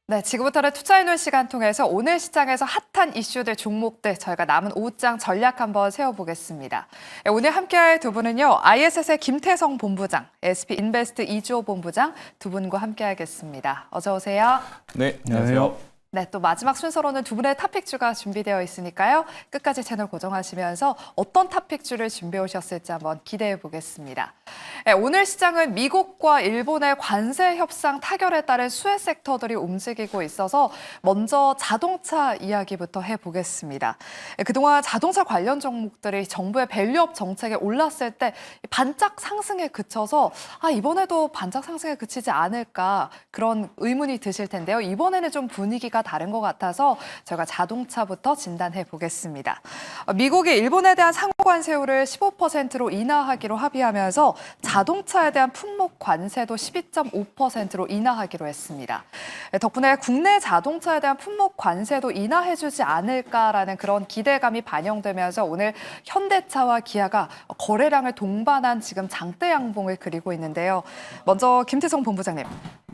네, 지금부터는 투자해놓은 시간 통해서 오늘 시장에서 핫한 이슈들, 종목들 저희가 남은 오후장 전략 한번 세워보겠습니다. 네, 오늘 함께할 두 분은요, ISS의 김태성 본부장, SP인베스트 이주호 본부장 두 분과 함께하겠습니다. 어서 오세요. 네, 안녕하세요. 네, 또 마지막 순서로는 두 분의 탑픽주가 준비되어 있으니까요. 끝까지 채널 고정하시면서 어떤 탑픽주를 준비해 오셨을지 한번 기대해 보겠습니다. 네, 오늘 시장은 미국과 일본의 관세 협상 타결에 따른 수혜 섹터들이 움직이고 있어서 먼저 자동차 이야기부터 해보겠습니다. 네, 그동안 자동차 관련 종목들이 정부의 밸류업 정책에 올랐을 때 반짝 상승에 그쳐서 이번에도 반짝 상승에 그치지 않을까 그런 의문이 드실 텐데요. 이번에는 좀 분위기가 다른 것 같아서 저희가 자동차부터 진단해 보겠습니다. 미국이 일본에 대한 상호 관세율을 15%로 인하하기로 합의하면서 자동차에 대한 품목 관세도 12.5%로 인하하기로 했습니다. 덕분에 국내 자동차에 대한 품목 관세도 인하해주지 않을까라는 그런 기대감이 반영되면서 오늘 현대차와 기아가 거래량을 동반한 지금 장대 양봉을 그리고 있는데요. 먼저 김태성 본부장님.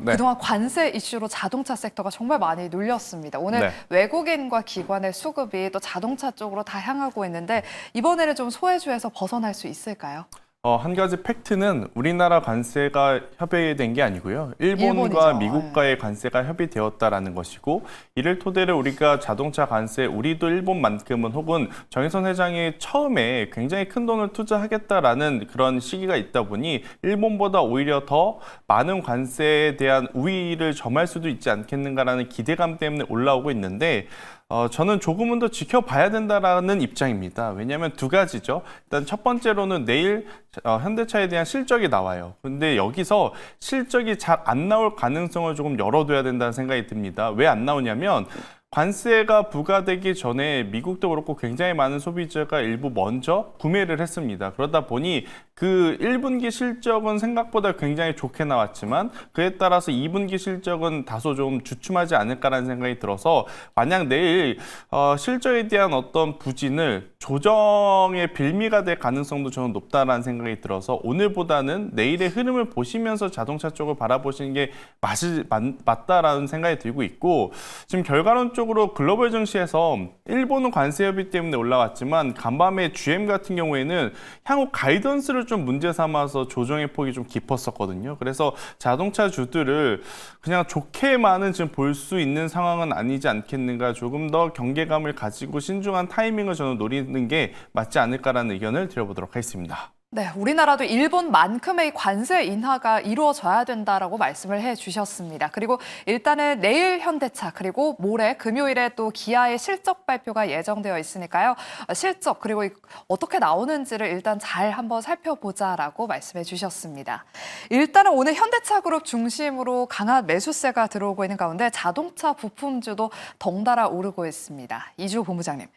네. 그동안 관세 이슈로 자동차 섹터가 정말 많이 눌렸습니다. 오늘 네. 외국인과 기관의 수급이 또 자동차 쪽으로 다 향하고 있는데 이번에는 좀 소외주에서 벗어날 수 있을까요? 한 가지 팩트는 우리나라 관세가 협의된 게 아니고요. 일본과 일본이죠. 미국과의 관세가 협의되었다라는 것이고, 이를 토대로 우리가 자동차 관세, 우리도 일본만큼은 혹은 정의선 회장이 처음에 굉장히 큰 돈을 투자하겠다라는 그런 시기가 있다 보니 일본보다 오히려 더 많은 관세에 대한 우위를 점할 수도 있지 않겠는가라는 기대감 때문에 올라오고 있는데, 저는 조금은 더 지켜봐야 된다라는 입장입니다. 왜냐하면 두 가지죠. 일단 첫 번째로는 내일 현대차에 대한 실적이 나와요. 근데 여기서 실적이 잘 안 나올 가능성을 조금 열어둬야 된다는 생각이 듭니다. 왜 안 나오냐면 관세가 부과되기 전에 미국도 그렇고 굉장히 많은 소비자가 일부 먼저 구매를 했습니다. 그러다 보니 그 1분기 실적은 생각보다 굉장히 좋게 나왔지만 그에 따라서 2분기 실적은 다소 좀 주춤하지 않을까라는 생각이 들어서 만약 내일 실적에 대한 어떤 부진을 조정의 빌미가 될 가능성도 저는 높다라는 생각이 들어서 오늘보다는 내일의 흐름을 보시면서 자동차 쪽을 바라보시는 게 맞다라는 생각이 들고 있고, 지금 결과론적으로 글로벌 증시에서 일본은 관세 협의 때문에 올라왔지만 간밤에 GM 같은 경우에는 향후 가이던스를 좀 문제 삼아서 조정의 폭이 좀 깊었었거든요. 그래서 자동차 주들을 그냥 좋게만은 지금 볼 수 있는 상황은 아니지 않겠는가, 조금 더 경계감을 가지고 신중한 타이밍을 저는 노리는 게 맞지 않을까라는 의견을 드려보도록 하겠습니다. 네, 우리나라도 일본만큼의 관세 인하가 이루어져야 된다라고 말씀을 해주셨습니다. 그리고 일단은 내일 현대차 그리고 모레 금요일에 또 기아의 실적 발표가 예정되어 있으니까요. 실적 그리고 어떻게 나오는지를 일단 잘 한번 살펴보자라고 말씀해 주셨습니다. 일단은 오늘 현대차그룹 중심으로 강한 매수세가 들어오고 있는 가운데 자동차 부품주도 덩달아 오르고 있습니다. 이주호 본부장님,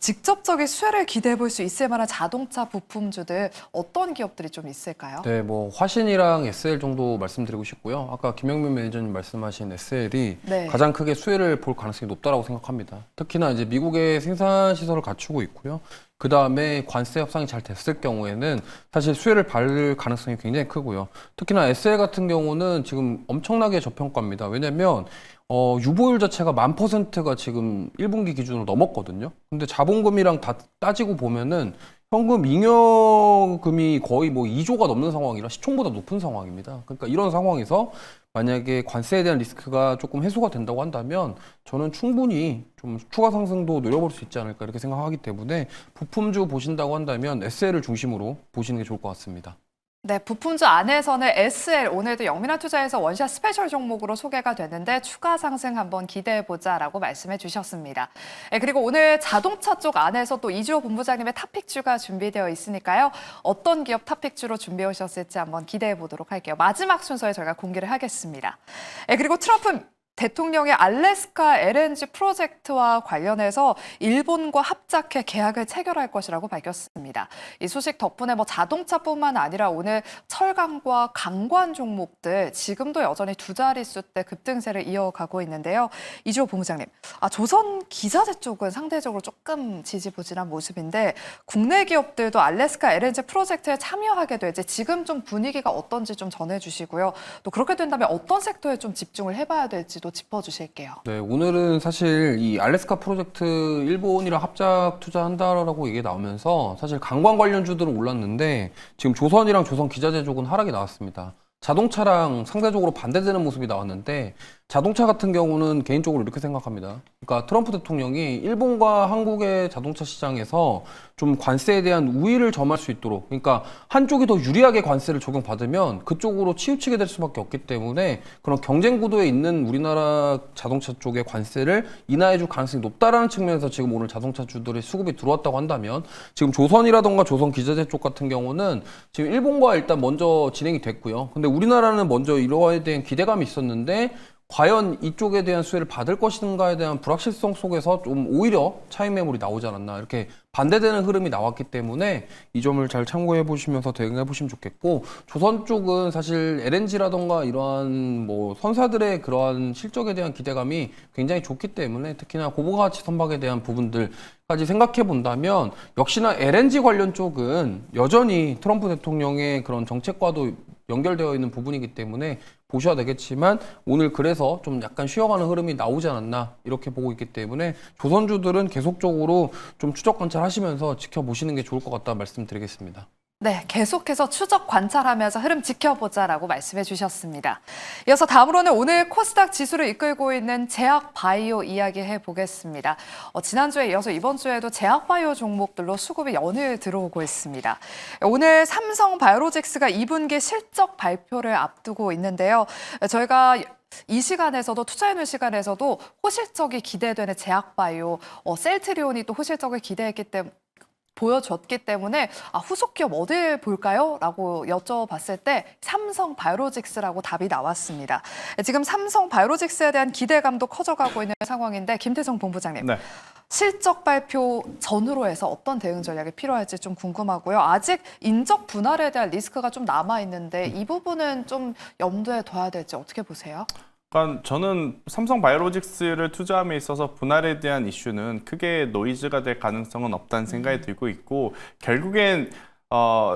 직접적인 수혜를 기대해 볼 수 있을 만한 자동차 부품주들 어떤 기업들이 좀 있을까요? 네, 뭐 화신이랑 SL 정도 말씀드리고 싶고요. 아까 김영민 매니저님 말씀하신 SL이 네. 가장 크게 수혜를 볼 가능성이 높다라고 생각합니다. 특히나 이제 미국의 생산 시설을 갖추고 있고요. 그 다음에 관세 협상이 잘 됐을 경우에는 사실 수혜를 받을 가능성이 굉장히 크고요. 특히나 SL 같은 경우는 지금 엄청나게 저평가입니다. 왜냐면 유보율 자체가 1000%가 지금 1분기 기준으로 넘었거든요. 근데 자본금이랑 다 따지고 보면은 현금 잉여금이 거의 뭐 2조가 넘는 상황이라 시총보다 높은 상황입니다. 그러니까 이런 상황에서 만약에 관세에 대한 리스크가 조금 해소가 된다고 한다면 저는 충분히 좀 추가 상승도 노려볼 수 있지 않을까 이렇게 생각하기 때문에 부품주 보신다고 한다면 SL을 중심으로 보시는 게 좋을 것 같습니다. 네, 부품주 안에서는 SL, 오늘도 영민한 투자에서 원샷 스페셜 종목으로 소개가 됐는데 추가 상승 한번 기대해보자라고 말씀해 주셨습니다. 네, 그리고 오늘 자동차 쪽 안에서 또 이주호 본부장님의 탑픽주가 준비되어 있으니까요. 어떤 기업 탑픽주로 준비해 오셨을지 한번 기대해 보도록 할게요. 마지막 순서에 저희가 공개를 하겠습니다. 네, 그리고 트럼프 대통령의 알래스카 LNG 프로젝트와 관련해서 일본과 합작해 계약을 체결할 것이라고 밝혔습니다. 이 소식 덕분에 자동차뿐만 아니라 오늘 철강과 강관 종목들 지금도 여전히 두 자릿수대 급등세를 이어가고 있는데요. 이주호 본부장님, 조선 기자재 쪽은 상대적으로 조금 지지부진한 모습인데 국내 기업들도 알래스카 LNG 프로젝트에 참여하게 될지 지금 좀 분위기가 어떤지 좀 전해주시고요. 또 그렇게 된다면 어떤 섹터에 좀 집중을 해봐야 될지 있을지도 짚어주실게요. 네, 오늘은 사실 이 알래스카 프로젝트 일본이랑 합작 투자한다라고 얘기 나오면서 사실 관광 관련주들은 올랐는데 지금 조선이랑 조선 기자재쪽은 하락이 나왔습니다. 자동차랑 상대적으로 반대되는 모습이 나왔는데 자동차 같은 경우는 개인적으로 이렇게 생각합니다. 그러니까 트럼프 대통령이 일본과 한국의 자동차 시장에서 좀 관세에 대한 우위를 점할 수 있도록, 그러니까 한쪽이 더 유리하게 관세를 적용받으면 그쪽으로 치우치게 될 수밖에 없기 때문에 그런 경쟁 구도에 있는 우리나라 자동차 쪽의 관세를 인하해 줄 가능성이 높다라는 측면에서 지금 오늘 자동차주들의 수급이 들어왔다고 한다면, 지금 조선이라던가 조선 기자재 쪽 같은 경우는 지금 일본과 일단 먼저 진행이 됐고요. 근데 우리나라는 먼저 이러에 대한 기대감이 있었는데 과연 이쪽에 대한 수혜를 받을 것인가에 대한 불확실성 속에서 좀 오히려 차익 매물이 나오지 않았나, 이렇게 반대되는 흐름이 나왔기 때문에 이 점을 잘 참고해 보시면서 대응해 보시면 좋겠고, 조선 쪽은 사실 LNG라던가 이러한 뭐 선사들의 그러한 실적에 대한 기대감이 굉장히 좋기 때문에 특히나 고부가치 선박에 대한 부분들까지 생각해 본다면 역시나 LNG 관련 쪽은 여전히 트럼프 대통령의 그런 정책과도 연결되어 있는 부분이기 때문에 보셔야 되겠지만, 오늘 그래서 좀 약간 쉬어가는 흐름이 나오지 않았나 이렇게 보고 있기 때문에 조선주들은 계속적으로 좀 추적 관찰하시면서 지켜보시는 게 좋을 것 같다 말씀드리겠습니다. 네, 계속해서 추적 관찰하면서 흐름 지켜보자라고 말씀해 주셨습니다. 이어서 다음으로는 오늘 코스닥 지수를 이끌고 있는 제약바이오 이야기해 보겠습니다. 지난주에 이어서 이번 주에도 제약바이오 종목들로 수급이 연일 들어오고 있습니다. 오늘 삼성바이오로직스가 2분기 실적 발표를 앞두고 있는데요. 저희가 이 시간에서도, 투자해놓은 시간에서도 호실적이 기대되는 제약바이오, 셀트리온이 또 호실적을 보여줬기 때문에 후속 기업 어딜 볼까요? 라고 여쭤봤을 때 삼성바이오로직스라고 답이 나왔습니다. 지금 삼성바이오로직스에 대한 기대감도 커져가고 있는 상황인데, 김태성 본부장님. 네. 실적 발표 전후로 해서 어떤 대응 전략이 필요할지 좀 궁금하고요. 아직 인적 분할에 대한 리스크가 좀 남아있는데 이 부분은 좀 염두에 둬야 될지 어떻게 보세요? 그러니까 저는 삼성바이오로직스를 투자함에 있어서 분할에 대한 이슈는 크게 노이즈가 될 가능성은 없다는 생각이 들고 있고, 결국엔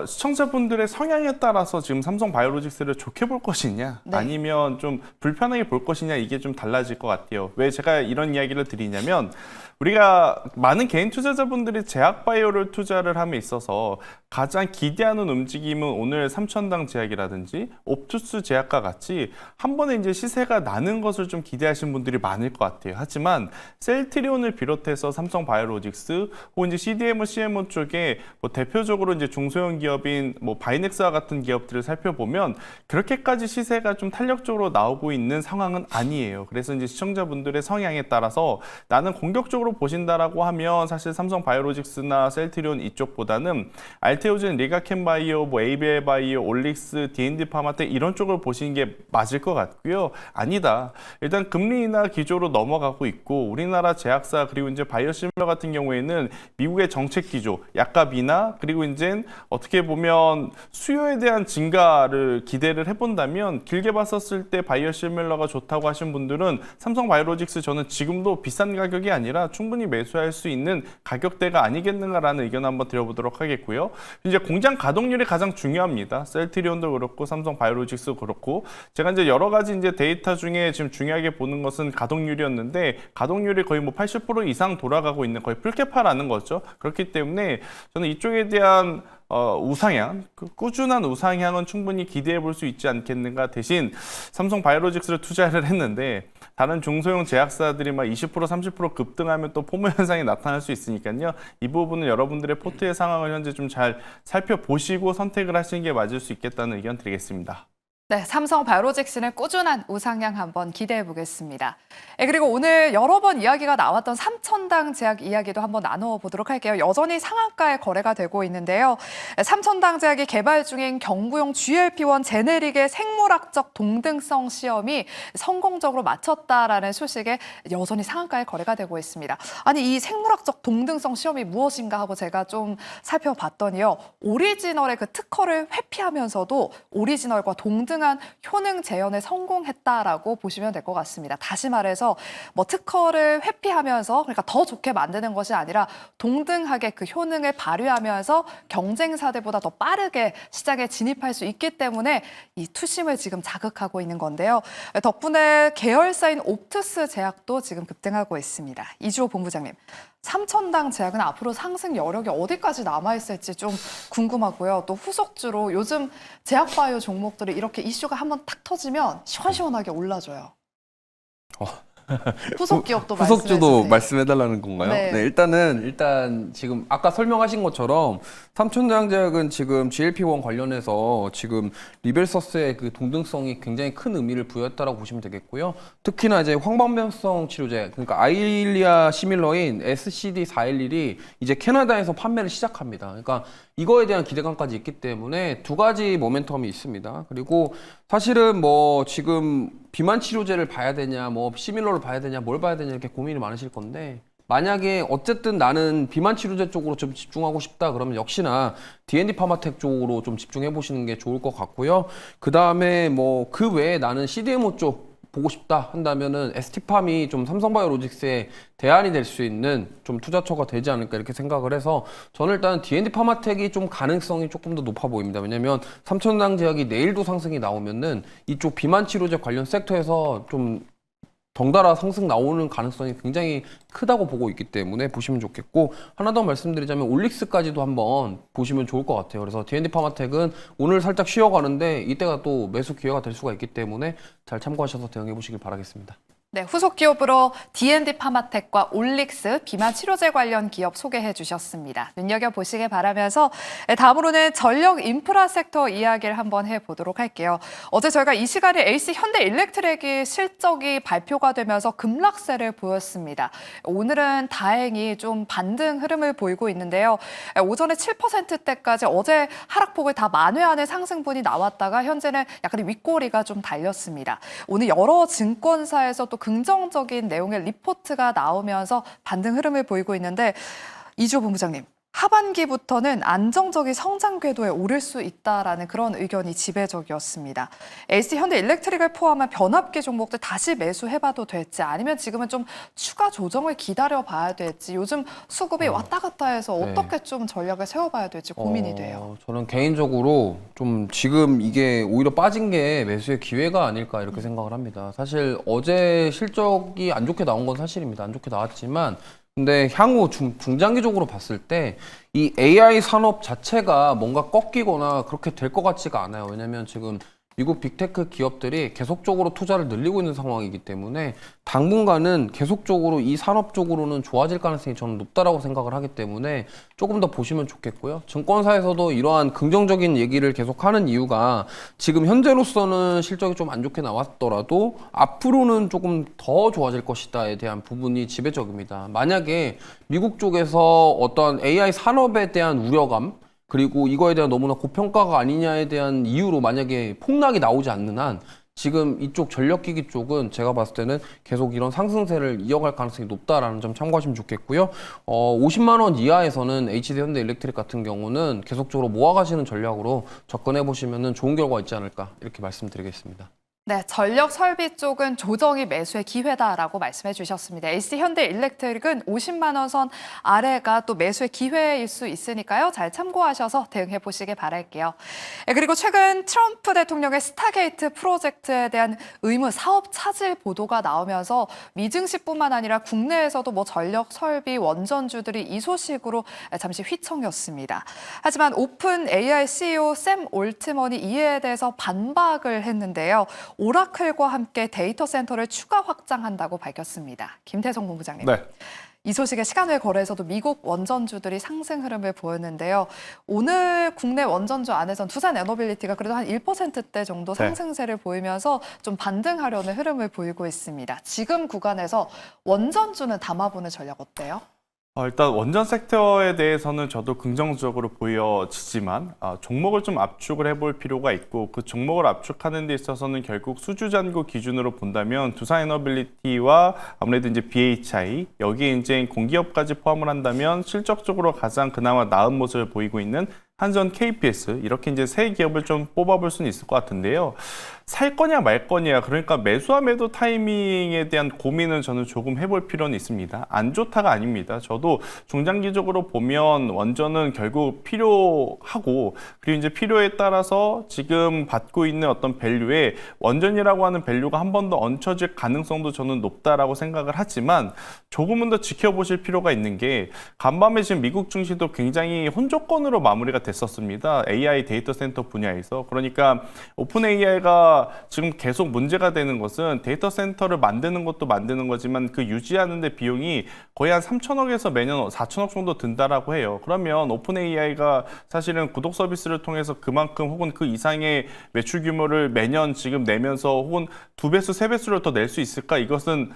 시청자분들의 성향에 따라서 지금 삼성바이오로직스를 좋게 볼 것이냐, 네. 아니면 좀 불편하게 볼 것이냐, 이게 좀 달라질 것 같아요. 왜 제가 이런 이야기를 드리냐면, 우리가 많은 개인 투자자분들이 제약바이오를 투자를 함에 있어서 가장 기대하는 움직임은 오늘 삼천당 제약이라든지 옵투스 제약과 같이 한 번에 이제 시세가 나는 것을 좀 기대하시는 분들이 많을 것 같아요. 하지만 셀트리온을 비롯해서 삼성바이오로직스 혹은 이제 CDMO, CMO 쪽에 뭐 대표적으로 이제 중소형 기업인 뭐 바이넥스와 같은 기업들을 살펴보면 그렇게까지 시세가 좀 탄력적으로 나오고 있는 상황은 아니에요. 그래서 이제 시청자분들의 성향에 따라서 나는 공격적으로 보신다라고 하면 사실 삼성바이오로직스나 셀트리온 이쪽보다는 알테오젠, 리가켄바이오, 뭐 ABL바이오, 올릭스, D&D파마텍 이런 쪽을 보시는 게 맞을 것 같고요. 아니다. 일단 금리 인하 기조로 넘어가고 있고, 우리나라 제약사 그리고 이제 바이오시밀러 같은 경우에는 미국의 정책 기조, 약값 인하, 그리고 이제 어떻게 보면 수요에 대한 증가를 기대를 해본다면 길게 봤었을 때 바이오시밀러가 좋다고 하신 분들은 삼성바이오로직스 저는 지금도 비싼 가격이 아니라 충분히 매수할 수 있는 가격대가 아니겠는가라는 의견 한번 드려보도록 하겠고요. 이제 공장 가동률이 가장 중요합니다. 셀트리온도 그렇고 삼성바이오로직스도 그렇고, 제가 이제 여러 가지 이제 데이터 중에 지금 중요하게 보는 것은 가동률이었는데, 가동률이 거의 뭐 80% 이상 돌아가고 있는, 거의 풀캐파라는 거죠. 그렇기 때문에 저는 이쪽에 대한 우상향, 꾸준한 우상향은 충분히 기대해 볼 수 있지 않겠는가. 대신 삼성바이오로직스를 투자를 했는데 다른 중소형 제약사들이 막 20% 30% 급등하면 또 포모 현상이 나타날 수 있으니까요. 이 부분은 여러분들의 포트의 상황을 현재 좀 잘 살펴보시고 선택을 하시는 게 맞을 수 있겠다는 의견 드리겠습니다. 네, 삼성바이오로직스는 꾸준한 우상향 한번 기대해 보겠습니다. 그리고 오늘 여러 번 이야기가 나왔던 삼천당 제약 이야기도 한번 나눠보도록 할게요. 여전히 상한가에 거래가 되고 있는데요. 삼천당 제약이 개발 중인 경구용 GLP-1 제네릭의 생물학적 동등성 시험이 성공적으로 마쳤다라는 소식에 여전히 상한가에 거래가 되고 있습니다. 아니, 이 생물학적 동등성 시험이 무엇인가 하고 제가 좀 살펴봤더니요. 오리지널의 그 특허를 회피하면서도 오리지널과 동등 동등한 효능 재현에 성공했다라고 보시면 될 것 같습니다. 다시 말해서 뭐 특허를 회피하면서 그러니까 더 좋게 만드는 것이 아니라 동등하게 그 효능을 발휘하면서 경쟁사들보다 더 빠르게 시장에 진입할 수 있기 때문에 이 투심을 지금 자극하고 있는 건데요. 덕분에 계열사인 옵투스 제약도 지금 급등하고 있습니다. 이주호 본부장님, 삼천당 제약은 앞으로 상승 여력이 어디까지 남아있을지 좀 궁금하고요. 또 후속주로 요즘 제약바이오 종목들이 이렇게 이슈가 한번 탁 터지면 시원시원하게 올라줘요. 후속 기업도 후속주도 말씀해 주세요. 말씀해달라는 건가요? 네. 네, 일단 지금 아까 설명하신 것처럼 삼천장제약은 지금 GLP-1 관련해서 지금 리벨서스의 그 동등성이 굉장히 큰 의미를 부여했다라고 보시면 되겠고요. 특히나 이제 황반변성 치료제, 그러니까 아이리아 시밀러인 SCD-411이 이제 캐나다에서 판매를 시작합니다. 그러니까 이거에 대한 기대감까지 있기 때문에 두 가지 모멘텀이 있습니다. 그리고 사실은 뭐 지금 비만 치료제를 봐야 되냐, 뭐 시밀러를 봐야 되냐, 뭘 봐야 되냐 이렇게 고민이 많으실 건데 만약에 어쨌든 나는 비만 치료제 쪽으로 좀 집중하고 싶다 그러면 역시나 D&D 파마텍 쪽으로 좀 집중해 보시는 게 좋을 것 같고요. 그 다음에 뭐 그 외에 나는 CDMO 쪽 보고 싶다 한다면은 ST팜이 좀 삼성바이오로직스의 대안이 될 수 있는 좀 투자처가 되지 않을까 이렇게 생각을 해서 저는 일단 D&D 파마텍이 좀 가능성이 조금 더 높아 보입니다. 왜냐면 삼천당 제약이 내일도 상승이 나오면은 이쪽 비만 치료제 관련 섹터에서 좀 덩달아 상승 나오는 가능성이 굉장히 크다고 보고 있기 때문에 보시면 좋겠고 하나 더 말씀드리자면 올릭스까지도 한번 보시면 좋을 것 같아요. 그래서 D&D 파마텍은 오늘 살짝 쉬어가는데 이때가 또 매수 기회가 될 수가 있기 때문에 잘 참고하셔서 대응해 보시길 바라겠습니다. 네, 후속 기업으로 D&D 파마텍과 올릭스 비만 치료제 관련 기업 소개해 주셨습니다. 눈여겨보시길 바라면서 다음으로는 전력 인프라 섹터 이야기를 한번 해보도록 할게요. 어제 저희가 이 시간에 LC 현대일렉트릭이 실적이 발표가 되면서 급락세를 보였습니다. 오늘은 다행히 좀 반등 흐름을 보이고 있는데요. 오전에 7%대까지 어제 하락폭을 다 만회하는 상승분이 나왔다가 현재는 약간 윗꼬리가 좀 달렸습니다. 오늘 여러 증권사에서 또 긍정적인 내용의 리포트가 나오면서 반등 흐름을 보이고 있는데 이주호 본부장님, 하반기부터는 안정적인 성장 궤도에 오를 수 있다라는 그런 의견이 지배적이었습니다. LC현대일렉트릭을 포함한 변압기 종목들 다시 매수해봐도 될지 아니면 지금은 좀 추가 조정을 기다려봐야 될지 요즘 수급이 왔다 갔다 해서 네. 어떻게 좀 전략을 세워봐야 될지 고민이 돼요. 저는 개인적으로 좀 지금 이게 오히려 빠진 게 매수의 기회가 아닐까 이렇게 생각을 합니다. 사실 어제 실적이 안 좋게 나온 건 사실입니다. 안 좋게 나왔지만 근데 향후 중장기적으로 봤을 때 이 AI 산업 자체가 뭔가 꺾이거나 그렇게 될 것 같지가 않아요. 왜냐면 지금 미국 빅테크 기업들이 계속적으로 투자를 늘리고 있는 상황이기 때문에 당분간은 계속적으로 이 산업 쪽으로는 좋아질 가능성이 저는 높다라고 생각을 하기 때문에 조금 더 보시면 좋겠고요. 증권사에서도 이러한 긍정적인 얘기를 계속하는 이유가 지금 현재로서는 실적이 좀 안 좋게 나왔더라도 앞으로는 조금 더 좋아질 것이다에 대한 부분이 지배적입니다. 만약에 미국 쪽에서 어떤 AI 산업에 대한 우려감 그리고 이거에 대한 너무나 고평가가 아니냐에 대한 이유로 만약에 폭락이 나오지 않는 한 지금 이쪽 전력기기 쪽은 제가 봤을 때는 계속 이런 상승세를 이어갈 가능성이 높다라는 점 참고하시면 좋겠고요. 50만 원 이하에서는 HD현대일렉트릭 같은 경우는 계속적으로 모아가시는 전략으로 접근해 보시면 좋은 결과 있지 않을까 이렇게 말씀드리겠습니다. 네, 전력 설비 쪽은 조정이 매수의 기회다라고 말씀해 주셨습니다. LC현대일렉트릭은 50만 원 선 아래가 또 매수의 기회일 수 있으니까요. 잘 참고하셔서 대응해 보시길 바랄게요. 그리고 최근 트럼프 대통령의 스타게이트 프로젝트에 대한 의무 사업 차질 보도가 나오면서 미증시뿐만 아니라 국내에서도 뭐 전력 설비 원전주들이 이 소식으로 잠시 휘청였습니다. 하지만 오픈 AI CEO 샘 올트먼이 이에 대해서 반박을 했는데요. 오라클과 함께 데이터 센터를 추가 확장한다고 밝혔습니다. 김태성 본부장님. 네. 이 소식에 시간외 거래에서도 미국 원전주들이 상승 흐름을 보였는데요. 오늘 국내 원전주 안에선 두산 에너빌리티가 그래도 한 1%대 정도 상승세를 보이면서 좀 반등하려는 흐름을 보이고 있습니다. 지금 구간에서 원전주는 담아보는 전략 어때요? 일단 원전 섹터에 대해서는 저도 긍정적으로 보여지지만 종목을 좀 압축을 해볼 필요가 있고 그 종목을 압축하는 데 있어서는 결국 수주잔고 기준으로 본다면 두산에너빌리티와 아무래도 이제 BHI 여기에 이제 공기업까지 포함을 한다면 실적적으로 가장 그나마 나은 모습을 보이고 있는 한전, KPS 이렇게 이제 세 기업을 좀 뽑아볼 수는 있을 것 같은데요. 살 거냐 말 거냐, 그러니까 매수와 매도 타이밍에 대한 고민은 저는 조금 해볼 필요는 있습니다. 안 좋다가 아닙니다. 저도 중장기적으로 보면 원전은 결국 필요하고, 그리고 이제 필요에 따라서 지금 받고 있는 어떤 밸류에 원전이라고 하는 밸류가 한 번 더 얹혀질 가능성도 저는 높다라고 생각을 하지만, 조금은 더 지켜보실 필요가 있는 게, 간밤에 지금 미국 증시도 굉장히 혼조권으로 마무리가 됐었습니다. AI 데이터 센터 분야에서. 그러니까 오픈 AI가 지금 계속 문제가 되는 것은, 데이터 센터를 만드는 것도 만드는 거지만 그 유지하는 데 비용이 거의 한 3천억에서 매년 4천억 정도 든다라고 해요. 그러면 오픈 AI가 사실은 구독 서비스를 통해서 그만큼 혹은 그 이상의 매출 규모를 매년 지금 내면서 혹은 2배수, 3배수를 더 낼 수 있을까? 이것은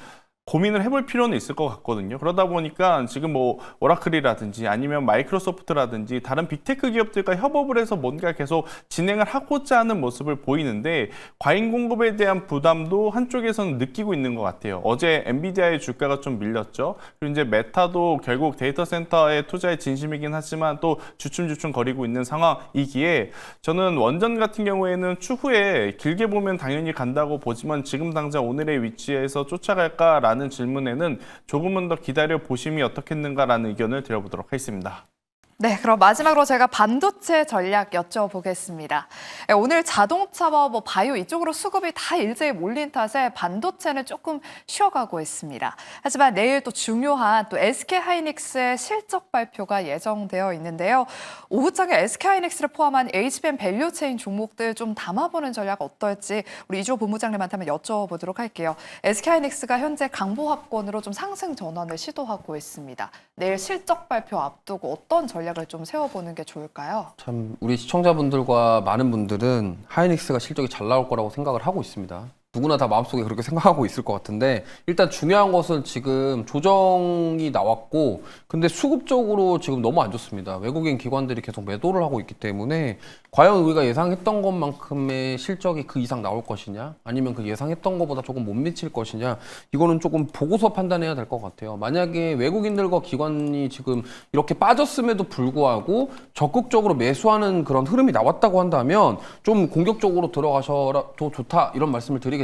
고민을 해볼 필요는 있을 것 같거든요. 그러다 보니까 지금 뭐 오라클이라든지 아니면 마이크로소프트라든지 다른 빅테크 기업들과 협업을 해서 뭔가 계속 진행을 하고자 하는 모습을 보이는데, 과잉 공급에 대한 부담도 한쪽에서는 느끼고 있는 것 같아요. 어제 엔비디아의 주가가 좀 밀렸죠. 그리고 이제 메타도 결국 데이터 센터에 투자에 진심이긴 하지만 또 주춤주춤 거리고 있는 상황이기에, 저는 원전 같은 경우에는 추후에 길게 보면 당연히 간다고 보지만 지금 당장 오늘의 위치에서 쫓아갈까라는 질문에는 조금은 더 기다려 보심이 어떻겠는가라는 의견을 드려보도록 하겠습니다. 네, 그럼 마지막으로 제가 반도체 전략 여쭤보겠습니다. 오늘 자동차와 뭐 바이오 이쪽으로 수급이 다 일제히 몰린 탓에 반도체는 조금 쉬어가고 있습니다. 하지만 내일 또 중요한 또 SK하이닉스의 실적 발표가 예정되어 있는데요. 오후장에 SK하이닉스를 포함한 HBM 밸류체인 종목들 좀 담아보는 전략 어떨지 우리 이주호 본부장님한테 한번 여쭤보도록 할게요. SK하이닉스가 현재 강보합권으로 좀 상승 전환을 시도하고 있습니다. 내일 실적 발표 앞두고 어떤 전략을 좀 세워보는 게 좋을까요? 참 우리 시청자분들과 많은 분들은 하이닉스가 실적이 잘 나올 거라고 생각을 하고 있습니다. 누구나 다 마음속에 그렇게 생각하고 있을 것 같은데, 일단 중요한 것은 지금 조정이 나왔고, 근데 수급적으로 지금 너무 안 좋습니다. 외국인 기관들이 계속 매도를 하고 있기 때문에 과연 우리가 예상했던 것만큼의 실적이 그 이상 나올 것이냐, 아니면 그 예상했던 것보다 조금 못 미칠 것이냐, 이거는 조금 보고서 판단해야 될 것 같아요. 만약에 외국인들과 기관이 지금 이렇게 빠졌음에도 불구하고 적극적으로 매수하는 그런 흐름이 나왔다고 한다면 좀 공격적으로 들어가셔도 좋다, 이런 말씀을 드리겠지만,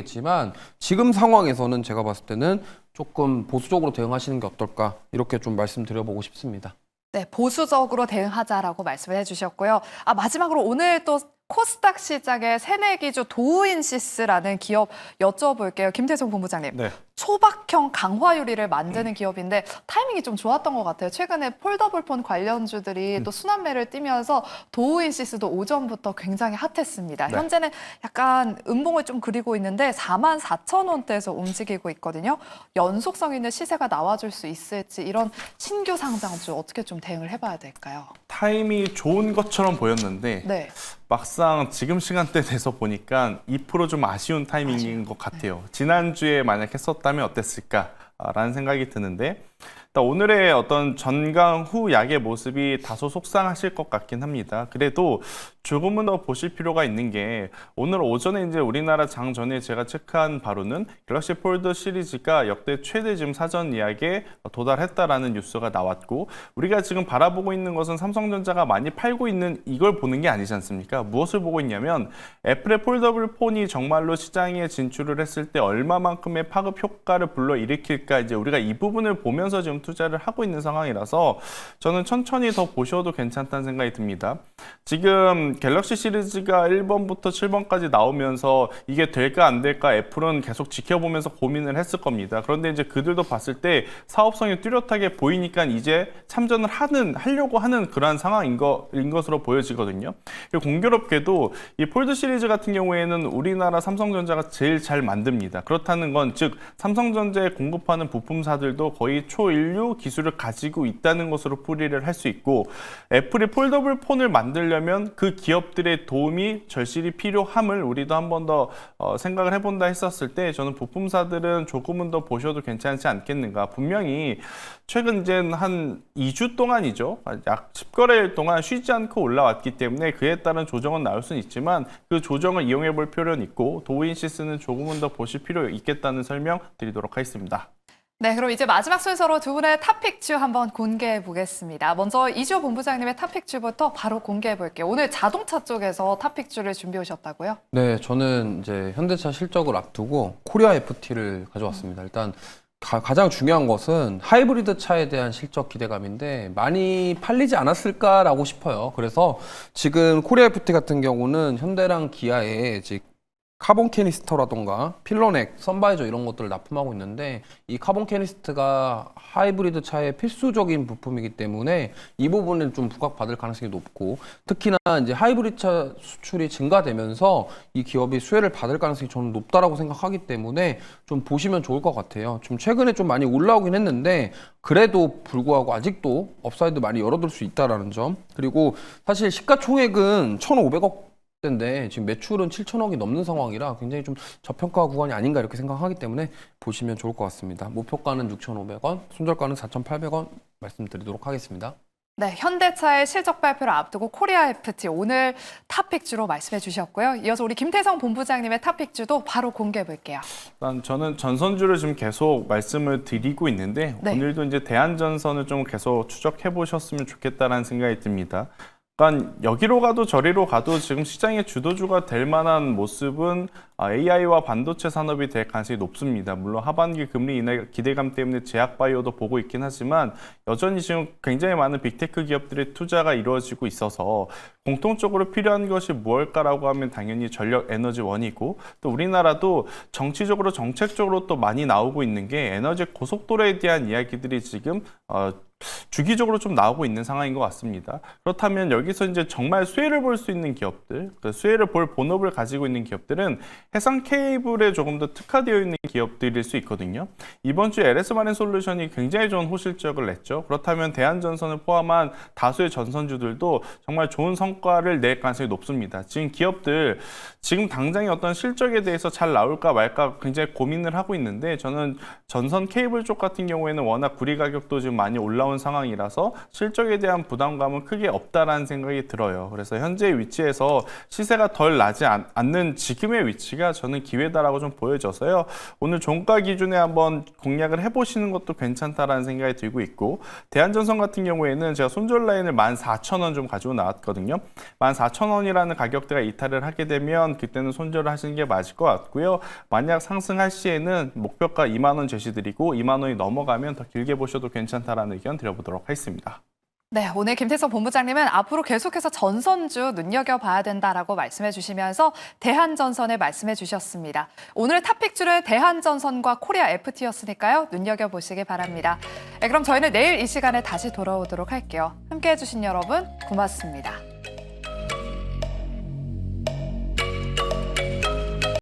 지금 상황에서는 제가 봤을 때는 조금 보수적으로 대응하시는 게 어떨까, 이렇게 좀 말씀드려보고 싶습니다. 네, 보수적으로 대응하자라고 말씀을 해주셨고요. 마지막으로 오늘 또 코스닥 시장의 새내기주 도우인시스라는 기업 여쭤볼게요. 김태성 본부장님. 네. 초박형 강화 유리를 만드는 기업인데 타이밍이 좀 좋았던 것 같아요. 최근에 폴더블폰 관련주들이 또 순환매를 띠면서 도우인시스도 오전부터 굉장히 핫했습니다. 네. 현재는 약간 음봉을 좀 그리고 있는데 44,000원대에서 움직이고 있거든요. 연속성 있는 시세가 나와줄 수 있을지, 이런 신규 상장주 어떻게 좀 대응을 해봐야 될까요? 타이밍이 좋은 것처럼 보였는데 네. 막상 지금 시간대 돼서 보니까 2% 좀 아쉬운 타이밍인 것 같아요. 지난주에 만약 했었다면 어땠을까라는 생각이 드는데, 일단 오늘의 어떤 전강 후 약의 모습이 다소 속상하실 것 같긴 합니다. 그래도 조금은 더 보실 필요가 있는 게, 오늘 오전에 이제 우리나라 장 전에 제가 체크한 바로는 갤럭시 폴드 시리즈가 역대 최대 지금 사전 예약에 도달했다라는 뉴스가 나왔고, 우리가 지금 바라보고 있는 것은 삼성전자가 많이 팔고 있는 이걸 보는 게 아니지 않습니까? 무엇을 보고 있냐면, 애플의 폴더블 폰이 정말로 시장에 진출을 했을 때 얼마만큼의 파급 효과를 불러일으킬까, 이제 우리가 이 부분을 보면서 지금 투자를 하고 있는 상황이라서 저는 천천히 더 보셔도 괜찮다는 생각이 듭니다. 지금 갤럭시 시리즈가 1번부터 7번까지 나오면서 이게 될까 안 될까 애플은 계속 지켜보면서 고민을 했을 겁니다. 그런데 이제 그들도 봤을 때 사업성이 뚜렷하게 보이니까 이제 참전을 하려고 하는 그러한 상황인 것으로 보여지거든요. 그리고 공교롭게도 이 폴드 시리즈 같은 경우에는 우리나라 삼성전자가 제일 잘 만듭니다. 그렇다는 건 즉 삼성전자에 공급하는 부품사들도 거의 초인류 기술을 가지고 있다는 것으로 풀이를 할 수 있고, 애플이 폴더블 폰을 만들려면 그 기업들의 도움이 절실히 필요함을 우리도 한 번 더 생각을 해본다 했었을 때, 저는 부품사들은 조금은 더 보셔도 괜찮지 않겠는가. 분명히 최근 이제 한 2주 동안이죠. 약 10거래일 동안 쉬지 않고 올라왔기 때문에 그에 따른 조정은 나올 수는 있지만 그 조정을 이용해 볼 필요는 있고, 도우인시스는 조금은 더 보실 필요 있겠다는 설명 드리도록 하겠습니다. 네, 그럼 이제 마지막 순서로 두 분의 탑픽주 한번 공개해 보겠습니다. 먼저 이주호 본부장님의 탑픽주부터 바로 공개해 볼게요. 오늘 자동차 쪽에서 탑픽주를 준비해 오셨다고요? 네, 저는 이제 현대차 실적을 앞두고 코리아 FT를 가져왔습니다. 일단 가장 중요한 것은 하이브리드 차에 대한 실적 기대감인데 많이 팔리지 않았을까라고 싶어요. 그래서 지금 코리아 FT 같은 경우는 현대랑 기아에 이제 카본 캐니스터라던가 필러넥, 선바이저 이런 것들을 납품하고 있는데 이 카본 캐니스터가 하이브리드 차의 필수적인 부품이기 때문에 이 부분을 좀 부각받을 가능성이 높고 특히나 이제 하이브리드 차 수출이 증가되면서 이 기업이 수혜를 받을 가능성이 저는 높다라고 생각하기 때문에 좀 보시면 좋을 것 같아요. 좀 최근에 좀 많이 올라오긴 했는데 그래도 불구하고 아직도 업사이드 많이 열어둘 수 있다라는 점. 그리고 사실 시가총액은 1,500억 인데 지금 매출은 7천억이 넘는 상황이라 굉장히 좀 저평가 구간이 아닌가 이렇게 생각하기 때문에 보시면 좋을 것 같습니다. 목표가는 6,500원, 손절가는 4,800원 말씀드리도록 하겠습니다. 네, 현대차의 실적 발표를 앞두고 코리아 FT 오늘 탑픽주로 말씀해 주셨고요. 이어서 우리 김태성 본부장님의 탑픽주도 바로 공개해 볼게요. 일단 저는 전선주를 지금 계속 말씀을 드리고 있는데 네. 오늘도 이제 대한전선을 좀 계속 추적해 보셨으면 좋겠다라는 생각이 듭니다. 그러니까 여기로 가도 저리로 가도 지금 시장의 주도주가 될 만한 모습은 AI와 반도체 산업이 될 가능성이 높습니다. 물론 하반기 금리 인하 기대감 때문에 제약바이오도 보고 있긴 하지만 여전히 지금 굉장히 많은 빅테크 기업들의 투자가 이루어지고 있어서 공통적으로 필요한 것이 무엇일까라고 하면 당연히 전력 에너지원이고 또 우리나라도 정치적으로 정책적으로 또 많이 나오고 있는 게 에너지 고속도로에 대한 이야기들이 지금 주기적으로 좀 나오고 있는 상황인 것 같습니다. 그렇다면 여기서 이제 정말 수혜를 볼 수 있는 기업들, 그 수혜를 볼 본업을 가지고 있는 기업들은 해상 케이블에 조금 더 특화되어 있는 기업들일 수 있거든요. 이번 주에 LS마린솔루션이 굉장히 좋은 호실적을 냈죠. 그렇다면 대한전선을 포함한 다수의 전선주들도 정말 좋은 성과를 낼 가능성이 높습니다. 지금 기업들 지금 당장의 어떤 실적에 대해서 잘 나올까 말까 굉장히 고민을 하고 있는데 저는 전선 케이블 쪽 같은 경우에는 워낙 구리 가격도 지금 많이 올라온 상황이라서 실적에 대한 부담감은 크게 없다라는 생각이 들어요. 그래서 현재의 위치에서 시세가 덜 나지 않는 지금의 위치가 저는 기회다라고 좀 보여져서요. 오늘 종가 기준에 한번 공략을 해보시는 것도 괜찮다라는 생각이 들고 있고 대한전선 같은 경우에는 제가 손절 라인을 14,000원 좀 가지고 나왔거든요. 14,000원이라는 가격대가 이탈을 하게 되면 그때는 손절을 하시는 게 맞을 것 같고요. 만약 상승할 시에는 목표가 2만 원 제시드리고 2만 원이 넘어가면 더 길게 보셔도 괜찮다라는 의견 드려보도록 하겠습니다. 네, 오늘 김태성 본부장님은 앞으로 계속해서 전선주 눈여겨봐야 된다라고 말씀해 주시면서 대한전선에 말씀해 주셨습니다. 오늘 탑픽주는 대한전선과 코리아 FT였으니까요. 눈여겨보시기 바랍니다. 네, 그럼 저희는 내일 이 시간에 다시 돌아오도록 할게요. 함께해 주신 여러분 고맙습니다.